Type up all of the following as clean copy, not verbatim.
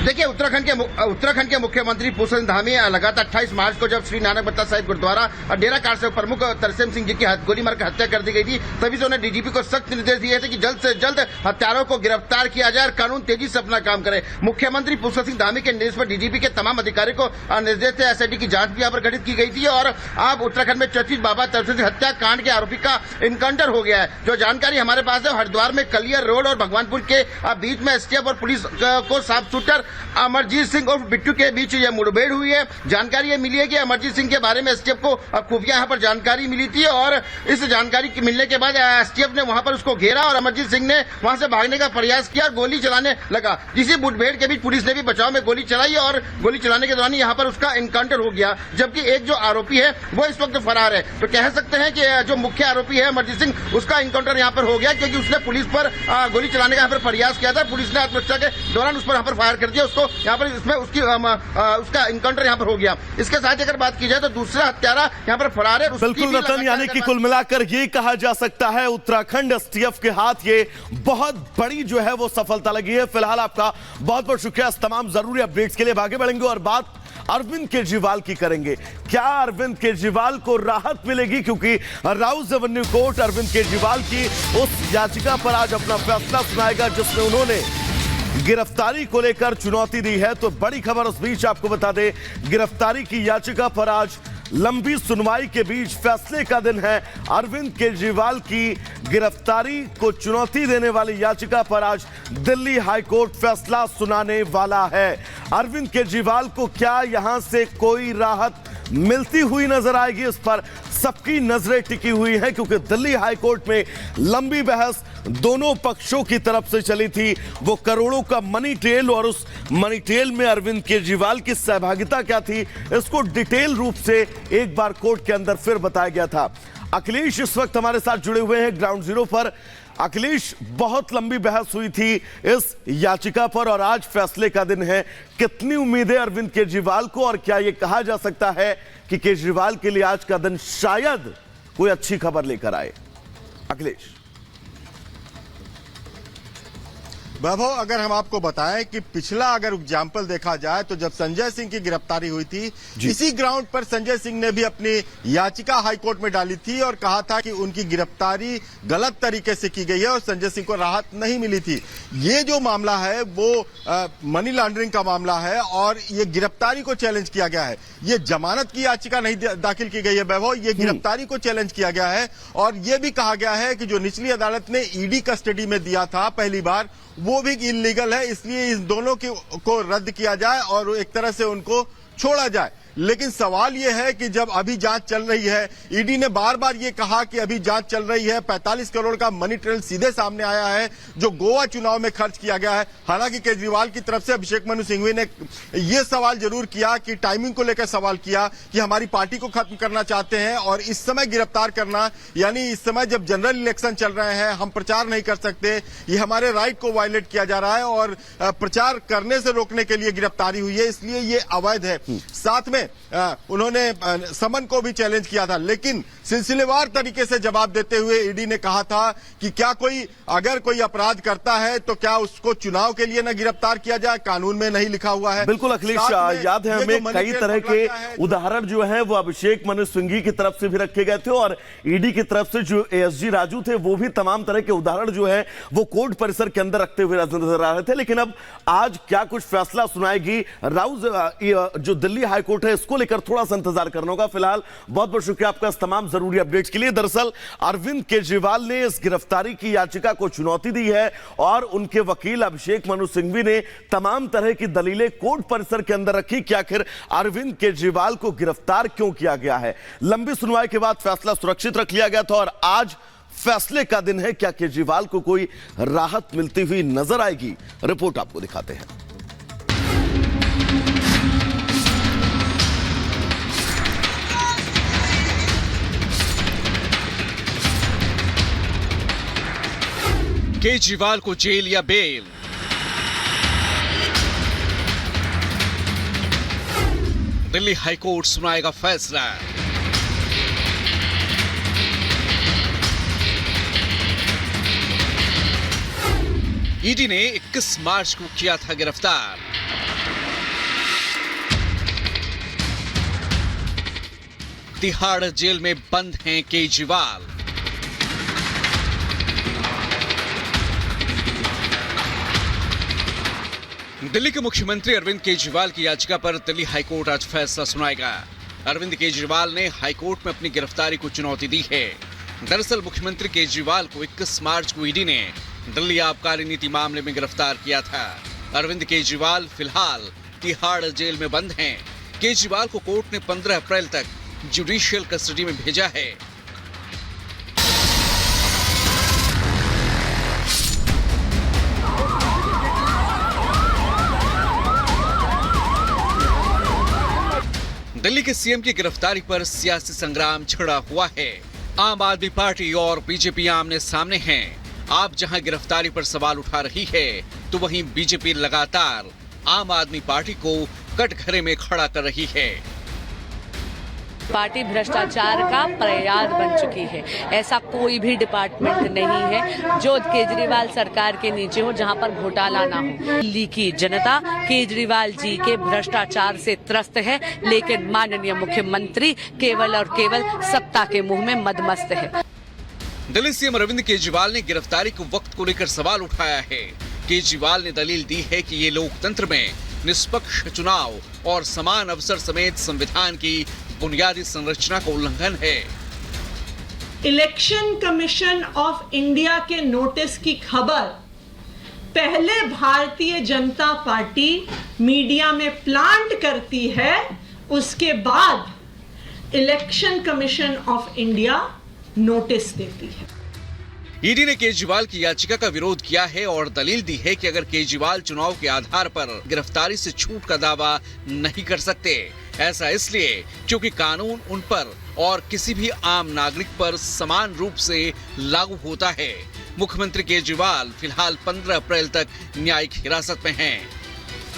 देखिए, उत्तराखंड के मुख्यमंत्री पुष्कर सिंह धामी लगातार 28 मार्च को जब श्री नानक बत्ता साहिब गुरुद्वारा और डेरा कार से प्रमुख तरसेम सिंह जी की गोली मारकर हत्या कर दी गई थी, तभी से उन्हें डीजीपी को सख्त निर्देश दिए थे कि जल्द से जल्द हत्यारों को गिरफ्तार किया जाए और कानून तेजी से अपना काम करे। मुख्यमंत्री पुष्कर सिंह धामी के निर्देश पर डीजीपी के तमाम अधिकारियों को निर्देश थे। एसआईटी की जांच भी यहाँ पर गठित की गई थी और अब उत्तराखंड में चर्चित बाबा तरसेम सिंह हत्याकांड के आरोपी का इनकाउंटर हो गया है। जो जानकारी हमारे पास है, हरिद्वार में कलियर रोड और भगवानपुर के बीच में एसटीएफ और पुलिस को साफ शूटर अमरजीत सिंह और बिट्टू के बीच ये मुठभेड़ हुई है। जानकारी ये मिली है कि अमरजीत सिंह के बारे में एसटीएफ को खुफिया यहाँ पर जानकारी मिली थी और इस जानकारी मिलने के बाद एसटीएफ ने वहां पर उसको घेरा और अमरजीत सिंह ने वहां से भागने का प्रयास किया, गोली चलाने लगा। इसी मुठभेड़ के बीच पुलिस ने भी बचाव में गोली चलाई और गोली चलाने के दौरान यहाँ पर उसका एनकाउंटर हो गया, जबकि एक जो आरोपी है वो इस वक्त फरार है। तो कह सकते हैं कि जो मुख्य आरोपी है अमरजीत सिंह, उसका एनकाउंटर यहाँ पर हो गया क्योंकि उसने पुलिस पर गोली चलाने का यहाँ पर प्रयास किया था। पुलिस ने आत्मरक्षा के दौरान उस पर यहाँ पर फायर कर दिया, उसको यहाँ पर इसमें उसका एनकाउंटर यहाँ पर हो गया। इसके साथ अगर बात की जाए तो दूसरा हत्यारा यहाँ पर फरार है। बिल्कुल रतन, यानी कि कुल मिलाकर ये कहा जा सकता है उत्तराखंड एसटीएफ के हाथ ये बहुत बड़ी जो है वो सफलता लगी है। फिलहाल आपका बहुत बहुत शुक्रिया इस तमाम जरूरी अपडेट्स के लिए। आगे बढ़ेंगे और बात अरविंद केजरीवाल की करेंगे। क्या अरविंद केजरीवाल को राहत मिलेगी, क्योंकि राउज एवेन्यू कोर्ट अरविंद केजरीवाल की उस याचिका पर आज अपना फैसला सुनाएगा जिसमें उन्होंने गिरफ्तारी को लेकर चुनौती दी है। तो बड़ी खबर उस बीच आपको बता दें, गिरफ्तारी की याचिका पर आज लंबी सुनवाई के बीच फैसले का दिन है। अरविंद केजरीवाल की गिरफ्तारी को चुनौती देने वाली याचिका पर आज दिल्ली हाईकोर्ट फैसला सुनाने वाला है। अरविंद केजरीवाल को क्या यहां से कोई राहत मिलती हुई नजर आएगी, इस पर सबकी नजरें टिकी हुई हैं, क्योंकि दिल्ली हाईकोर्ट में लंबी बहस दोनों पक्षों की तरफ से चली थी। वो करोड़ों का मनी ट्रेल और उस मनी ट्रेल में अरविंद केजरीवाल की सहभागिता क्या थी, इसको डिटेल रूप से एक बार कोर्ट के अंदर फिर बताया गया था। अखिलेश इस वक्त हमारे साथ जुड़े हुए हैं ग्राउंड जीरो पर। अखिलेश, बहुत लंबी बहस हुई थी इस याचिका पर और आज फैसले का दिन है। कितनी उम्मीदें अरविंद केजरीवाल को, और क्या यह कहा जा सकता है कि केजरीवाल के लिए आज का दिन शायद कोई अच्छी खबर लेकर आए? अखिलेश। वैभव, अगर हम आपको बताएं कि पिछला अगर एग्जाम्पल देखा जाए तो जब संजय सिंह की गिरफ्तारी हुई थी, इसी ग्राउंड पर संजय सिंह ने भी अपनी याचिका हाईकोर्ट में डाली थी और कहा था कि उनकी गिरफ्तारी गलत तरीके से की गई है और संजय सिंह को राहत नहीं मिली थी। ये जो मामला है वो मनी लॉन्ड्रिंग का मामला है और ये गिरफ्तारी को चैलेंज किया गया है। ये जमानत की याचिका नहीं दाखिल की गई है वैभव, ये गिरफ्तारी को चैलेंज किया गया है और ये भी कहा गया है कि जो निचली अदालत ने ईडी कस्टडी में दिया था पहली बार, वो भी इल्लीगल है, इसलिए इस दोनों को रद्द किया जाए और एक तरह से उनको छोड़ा जाए। लेकिन सवाल यह है कि जब अभी जांच चल रही है, ईडी ने बार बार ये कहा कि अभी जांच चल रही है, 45 करोड़ का मनी ट्रेल सीधे सामने आया है जो गोवा चुनाव में खर्च किया गया है। हालांकि केजरीवाल की तरफ से अभिषेक मनु सिंघवी ने यह सवाल जरूर किया कि टाइमिंग को लेकर सवाल किया कि हमारी पार्टी को खत्म करना चाहते हैं और इस समय गिरफ्तार करना, यानी इस समय जब जनरल इलेक्शन चल रहे हैं हम प्रचार नहीं कर सकते, ये हमारे राइट को वायलेट किया जा रहा है और प्रचार करने से रोकने के लिए गिरफ्तारी हुई है, इसलिए ये अवैध है। साथ में उन्होंने समन को भी चैलेंज किया था, लेकिन सिलसिलेवार तरीके से जवाब देते हुए ईडी ने कहा था कि क्या अगर कोई अपराध करता है तो क्या उसको चुनाव के लिए न गिरफ्तार किया जाए, कानून में नहीं लिखा हुआ है। बिल्कुल अखिलेश, याद है हमें कई तरह के उदाहरण जो है वो अभिषेक मनु सिंघवी की तरफ से भी रखे गए थे और ईडी की तरफ से जो एएसजी राजू थे वो भी तमाम तरह के उदाहरण जो है वो कोर्ट परिसर के अंदर रखते हुए नजर आ रहे थे। लेकिन अब आज क्या कुछ फैसला सुनाएगी राउज जो दिल्ली हाईकोर्ट है, इसको लेकर थोड़ा सा इंतजार करना होगा। फिलहाल बहुत बहुत शुक्रिया आपका इस तमाम जरूरी अपडेट्स के लिए। दरअसल अरविंद केजरीवाल ने इस गिरफ्तारी की याचिका को चुनौती दी है और उनके वकील अभिषेक मनु सिंघवी ने तमाम तरह की दलीलें कोर्ट परिसर के अंदर रखी कि आखिर अरविंद केजरीवाल को गिरफ्तार क्यों किया गया है। लंबी सुनवाई के बाद फैसला सुरक्षित रख लिया गया था और आज फैसले का दिन है। क्या केजरीवाल को कोई राहत मिलती हुई नजर आएगी? रिपोर्ट आपको दिखाते हैं। केजरीवाल को जेल या बेल? दिल्ली हाईकोर्ट सुनाएगा फैसला। ईडी ने 21 मार्च को किया था गिरफ्तार। तिहाड़ जेल में बंद हैं केजरीवाल। दिल्ली के मुख्यमंत्री अरविंद केजरीवाल की याचिका पर दिल्ली हाईकोर्ट आज फैसला सुनाएगा। अरविंद केजरीवाल ने हाईकोर्ट में अपनी गिरफ्तारी को चुनौती दी है। दरअसल मुख्यमंत्री केजरीवाल को 21 मार्च को ईडी ने दिल्ली आबकारी नीति मामले में गिरफ्तार किया था। अरविंद केजरीवाल फिलहाल तिहाड़ जेल में बंद हैं। केजरीवाल को कोर्ट ने 15 अप्रैल तक जुडिशियल कस्टडी में भेजा है। दिल्ली के सीएम की गिरफ्तारी पर सियासी संग्राम छिड़ा हुआ है। आम आदमी पार्टी और बीजेपी आमने सामने हैं। आप जहां गिरफ्तारी पर सवाल उठा रही है, तो वहीं बीजेपी लगातार आम आदमी पार्टी को कटघरे में खड़ा कर रही है। पार्टी भ्रष्टाचार का प्रयास बन चुकी है। ऐसा कोई भी डिपार्टमेंट नहीं है जो केजरीवाल सरकार के नीचे हो जहां पर घोटाला ना हो। दिल्ली की जनता केजरीवाल जी के भ्रष्टाचार से त्रस्त है, लेकिन माननीय मुख्यमंत्री केवल और केवल सत्ता के मुंह में मदमस्त है। दिल्ली सीएम अरविंद केजरीवाल ने गिरफ्तारी को वक्त को लेकर सवाल उठाया है। केजरीवाल ने दलील दी है कि ये लोकतंत्र में निष्पक्ष चुनाव और समान अवसर समेत संविधान की बुनियादी संरचना का उल्लंघन है। इलेक्शन कमीशन ऑफ इंडिया के नोटिस की खबर पहले भारतीय जनता पार्टी मीडिया में प्लांट करती है, उसके बाद election commission of India notice देती है। ईडी ने केजरीवाल की याचिका का विरोध किया है और दलील दी है कि अगर केजरीवाल चुनाव के आधार पर गिरफ्तारी से छूट का दावा नहीं कर सकते। ऐसा इसलिए क्योंकि कानून उन पर और किसी भी आम नागरिक पर समान रूप से लागू होता है। मुख्यमंत्री केजरीवाल फिलहाल 15 अप्रैल तक न्यायिक हिरासत में हैं।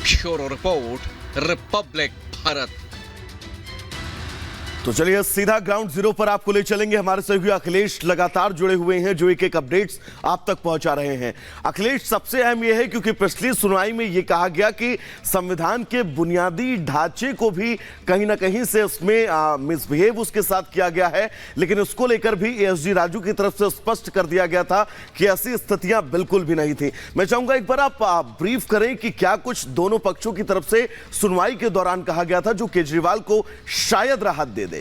Bureau report, Republic Bharat. तो चलिए सीधा ग्राउंड जीरो पर आपको ले चलेंगे। हमारे सहयोगी अखिलेश लगातार जुड़े हुए हैं जो एक एक अपडेट्स आप तक पहुंचा रहे हैं। अखिलेश, सबसे अहम यह है क्योंकि पिछली सुनवाई में यह कहा गया कि संविधान के बुनियादी ढांचे को भी कहीं ना कहीं से उसमें मिसबिहेव उसके साथ किया गया है, लेकिन उसको लेकर भी एसजी राजू की तरफ से स्पष्ट कर दिया गया था कि ऐसी स्थितियां बिल्कुल भी नहीं थी। मैं चाहूंगा एक बार आप ब्रीफ करें कि क्या कुछ दोनों पक्षों की तरफ से सुनवाई के दौरान कहा गया था जो केजरीवाल को शायद राहत दे दे।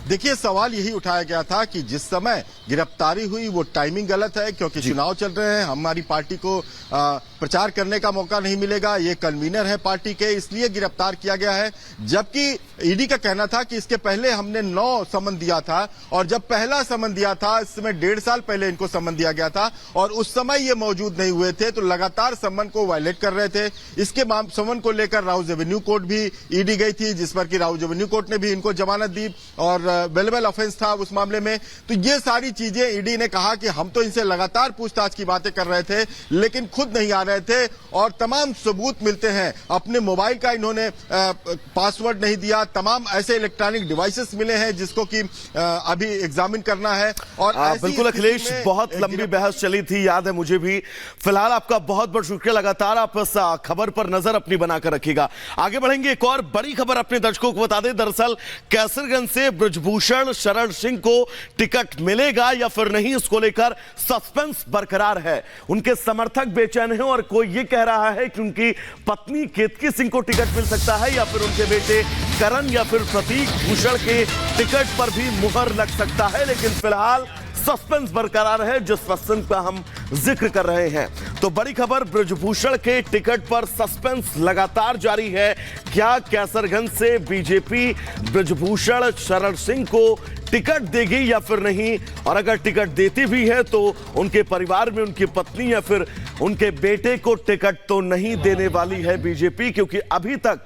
देखिए, सवाल यही उठाया गया था कि जिस समय गिरफ्तारी हुई वो टाइमिंग गलत है, क्योंकि चुनाव चल रहे हैं, हमारी पार्टी को प्रचार करने का मौका नहीं मिलेगा, ये कन्वीनर है पार्टी के, इसलिए गिरफ्तार किया गया है। जबकि ईडी का कहना था कि इसके पहले हमने 9 समन दिया था, और जब पहला समन दिया था इस समय 1.5 साल पहले इनको समन दिया गया था और उस समय ये मौजूद नहीं हुए थे, तो लगातार समन को वायलेट कर रहे थे। इसके समन को लेकर राउज एवेन्यू कोर्ट भी ईडी गई थी, जिस पर कि राउज एवेन्यू कोर्ट ने भी इनको जमानत दी और वेलेबल ऑफेंस था उस मामले में। तो ये सारी चीजें ईडी ने कहा कि हम तो इनसे लगातार पूछताछ की बातें कर रहे थे, लेकिन खुद नहीं आ रहे थे और तमाम सबूत मिलते हैं। अपने मोबाइल का इन्होंने पासवर्ड नहीं दिया, तमाम ऐसे इलेक्ट्रॉनिक डिवाइसेस मिले हैं जिसको कि अभी एग्जामिन करना है। और बिल्कुल अखिलेश, बहुत लंबी बहस चली थी, याद है मुझे भी। फिलहाल आपका बहुत बहुत शुक्रिया। लगातार आप इस खबर पर नजर अपनी बनाकर रखिएगा। आगे बढ़ेंगे, एक और बड़ी खबर अपने दर्शकों को बता दें। दरअसल कैसरगंज से बृजभूषण शरण सिंह को टिकट मिलेगा या फिर नहीं, इसको लेकर सस्पेंस बरकरार है। उनके समर्थक बेचैन हैं और कोई ये कह रहा है कि उनकी पत्नी केतकी सिंह को टिकट मिल सकता है या फिर उनके बेटे करण या फिर प्रतीक भूषण के टिकट पर भी मुहर लग सकता है। लेकिन फिलहाल सस्पेंस बरकरार है जिस सस्पेंस का हम जिक्र कर रहे हैं। तो बड़ी खबर, बृजभूषण के टिकट पर सस्पेंस लगातार जारी है। क्या कैसरगंज से बीजेपी बृजभूषण शरण सिंह को टिकट देगी या फिर नहीं, और अगर टिकट देती भी है तो उनके परिवार में उनकी पत्नी या फिर उनके बेटे को टिकट तो नहीं देने वाली है बीजेपी, क्योंकि अभी तक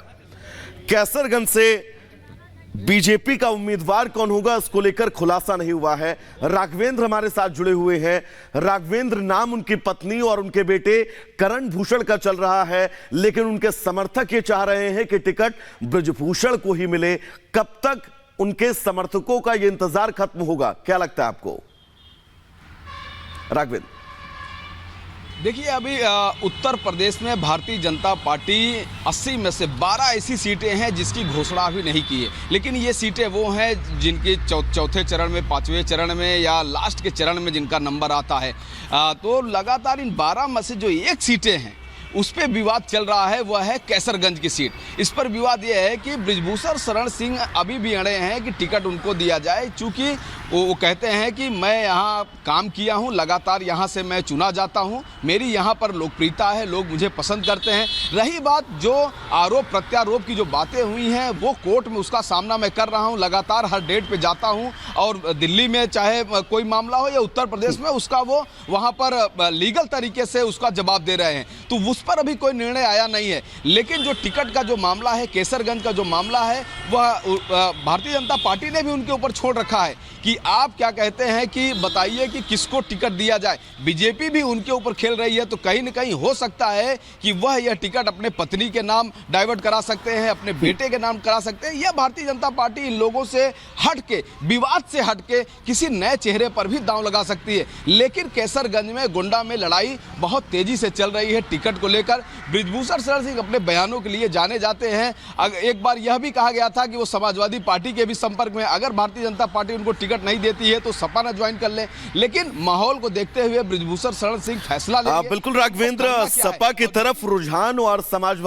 कैसरगंज से बीजेपी का उम्मीदवार कौन होगा इसको लेकर खुलासा नहीं हुआ है। राघवेंद्र हमारे साथ जुड़े हुए हैं। राघवेंद्र, नाम उनकी पत्नी और उनके बेटे करण भूषण का चल रहा है, लेकिन उनके समर्थक ये चाह रहे हैं कि टिकट बृजभूषण को ही मिले। कब तक उनके समर्थकों का ये इंतजार खत्म होगा, क्या लगता है आपको राघवेंद्र? देखिए अभी उत्तर प्रदेश में भारतीय जनता पार्टी 80 में से 12 ऐसी सीटें हैं जिसकी घोषणा अभी नहीं की है, लेकिन ये सीटें वो हैं जिनके चौथे चरण में, पांचवें चरण में या लास्ट के चरण में जिनका नंबर आता है। तो लगातार इन 12 में से जो एक सीटें हैं उस पर विवाद चल रहा है, वह है कैसरगंज की सीट। इस पर विवाद यह है कि बृजभूषण शरण सिंह अभी भी अड़े हैं कि टिकट उनको दिया जाए, चूँकि वो कहते हैं कि मैं यहाँ काम किया हूँ, लगातार यहाँ से मैं चुना जाता हूँ, मेरी यहाँ पर लोकप्रियता है, लोग मुझे पसंद करते हैं। रही बात जो आरोप प्रत्यारोप की जो बातें हुई हैं वो कोर्ट में उसका सामना मैं कर रहा हूँ, लगातार हर डेट पे जाता हूँ और दिल्ली में चाहे कोई मामला हो या उत्तर प्रदेश में उसका वो वहाँ पर लीगल तरीके से उसका जवाब दे रहे हैं, तो उस पर अभी कोई निर्णय आया नहीं है। लेकिन जो टिकट का जो मामला है, केसरगंज का जो मामला है, वह भारतीय जनता पार्टी ने भी उनके ऊपर छोड़ रखा है कि आप क्या कहते हैं कि बताइए कि किसको टिकट दिया जाए। बीजेपी भी उनके ऊपर खेल रही है, तो कहीं न कहीं हो सकता है कि वह यह टिकट अपने पत्नी के नाम डाइवर्ट करा सकते हैं, अपने बेटे के नाम करा सकते हैं, या भारतीय जनता पार्टी इन लोगों से हट के, विवाद से हट के किसी नए चेहरे पर भी दांव लगा सकती है। लेकिन केसरगंज में गोंडा में लड़ाई बहुत तेजी से चल रही है टिकट को लेकर। बृजभूषण शरण सिंह अपने बयानों के लिए जाने जाते हैं। एक बार यह भी कहा गया था कि वो समाजवादी पार्टी के भी संपर्क में, अगर भारतीय जनता पार्टी उनको टिकट नहीं देती है तो सपा न ज्वाइन कर ले। लेकिन माहौल को देखते हुए बृजभूषण शरण सिंह फैसला लेंगे। बिल्कुल राघवेंद्र, सपा की तरफ रुझान और समाजवादी